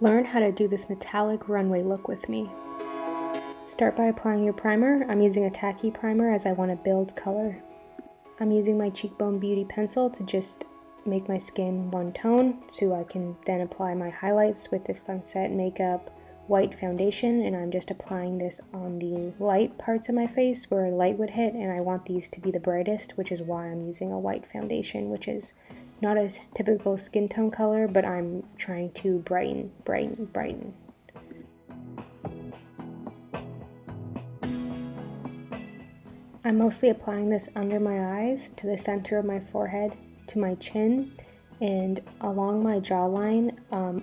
Learn how to do this metallic runway look with me. Start by applying your primer. I'm using a tacky primer as I want to build color. I'm using my Cheekbone Beauty pencil to just make my skin one tone, so I can then apply my highlights with this Sunset Makeup white foundation, and I'm just applying this on the light parts of my face where light would hit, and I want these to be the brightest, which is why I'm using a white foundation, which is not a typical skin tone color, but I'm trying to brighten. I'm mostly applying this under my eyes, to the center of my forehead, to my chin, and along my jawline,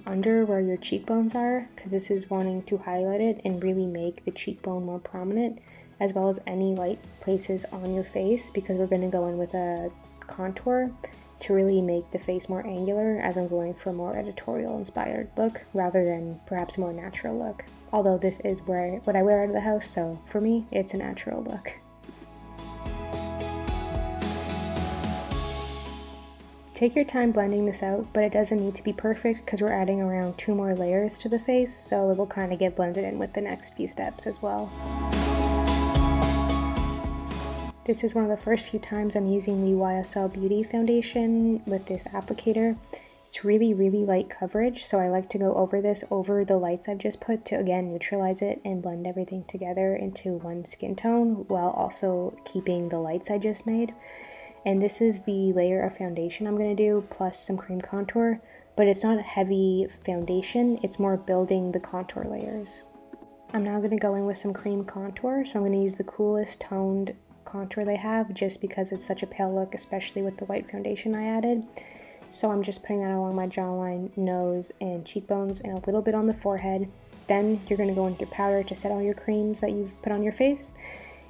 under where your cheekbones are, because this is wanting to highlight it and really make the cheekbone more prominent, as well as any light places on your face, because we're going to go in with a contour to really make the face more angular, as I'm going for a more editorial inspired look rather than perhaps a more natural look. Although this is what I wear out of the house, so for me, it's a natural look. Take your time blending this out, but it doesn't need to be perfect because we're adding around 2 more layers to the face, so it will kind of get blended in with the next few steps as well. This is one of the first few times I'm using the YSL Beauty foundation with this applicator. It's really light coverage, so I like to go over this over the lights I've just put to again neutralize it and blend everything together into one skin tone while also keeping the lights I just made. And this is the layer of foundation I'm going to do, plus some cream contour, but it's not a heavy foundation, it's more building the contour layers. I'm now going to go in with some cream contour, so I'm going to use the coolest toned contour they have, just because it's such a pale look, especially with the white foundation I added. So I'm just putting that along my jawline, nose, and cheekbones, and a little bit on the forehead. Then you're going to go in with your powder to set all your creams that you've put on your face.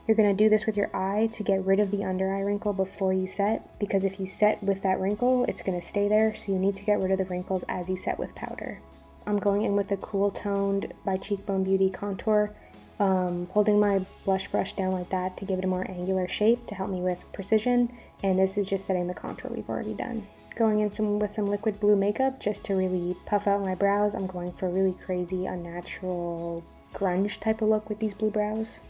You're going to do this with your eye to get rid of the under eye wrinkle before you set, because if you set with that wrinkle, it's going to stay there, so you need to get rid of the wrinkles as you set with powder. I'm going in with the cool toned by Cheekbone Beauty contour, holding my blush brush down like that to give it a more angular shape to help me with precision, and this is just setting the contour we've already done. Going in with some liquid blue makeup just to really puff out my brows. I'm going for a really crazy, unnatural grunge type of look with these blue brows.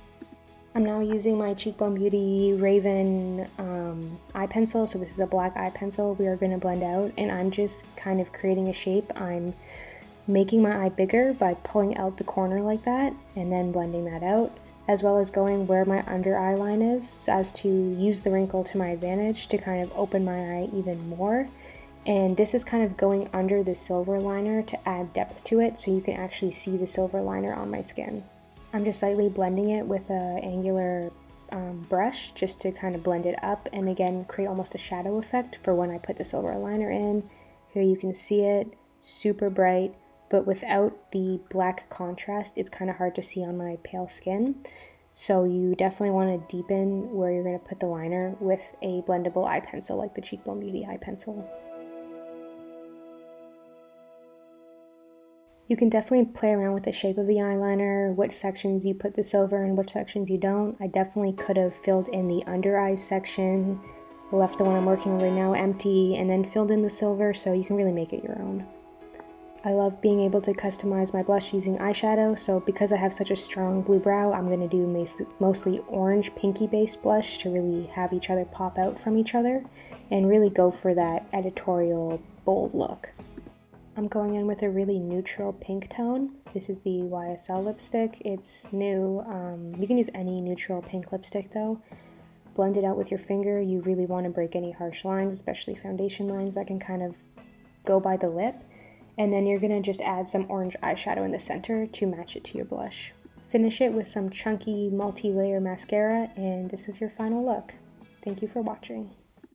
I'm now using my Cheekbone Beauty Raven eye pencil, so this is a black eye pencil we are going to blend out, and I'm just kind of creating a shape. I'm making my eye bigger by pulling out the corner like that, and then blending that out, as well as going where my under eye line is, so as to use the wrinkle to my advantage to kind of open my eye even more. And this is kind of going under the silver liner to add depth to it, so you can actually see the silver liner on my skin. I'm just lightly blending it with an angular brush just to kind of blend it up and again create almost a shadow effect for when I put the silver liner in. Here you can see it, super bright, but without the black contrast, it's kind of hard to see on my pale skin. So you definitely want to deepen where you're going to put the liner with a blendable eye pencil like the Cheekbone Beauty eye pencil. You can definitely play around with the shape of the eyeliner, which sections you put the silver and which sections you don't. I definitely could have filled in the under eye section, left the one I'm working on right now empty, and then filled in the silver, so you can really make it your own. I love being able to customize my blush using eyeshadow, so because I have such a strong blue brow, I'm going to do mostly orange pinky based blush to really have each other pop out from each other and really go for that editorial bold look. I'm going in with a really neutral pink tone. This is the YSL lipstick. It's new. You can use any neutral pink lipstick though. Blend it out with your finger. You really want to break any harsh lines, especially foundation lines that can kind of go by the lip. And then you're going to just add some orange eyeshadow in the center to match it to your blush. Finish it with some chunky multi-layer mascara, and this is your final look. Thank you for watching.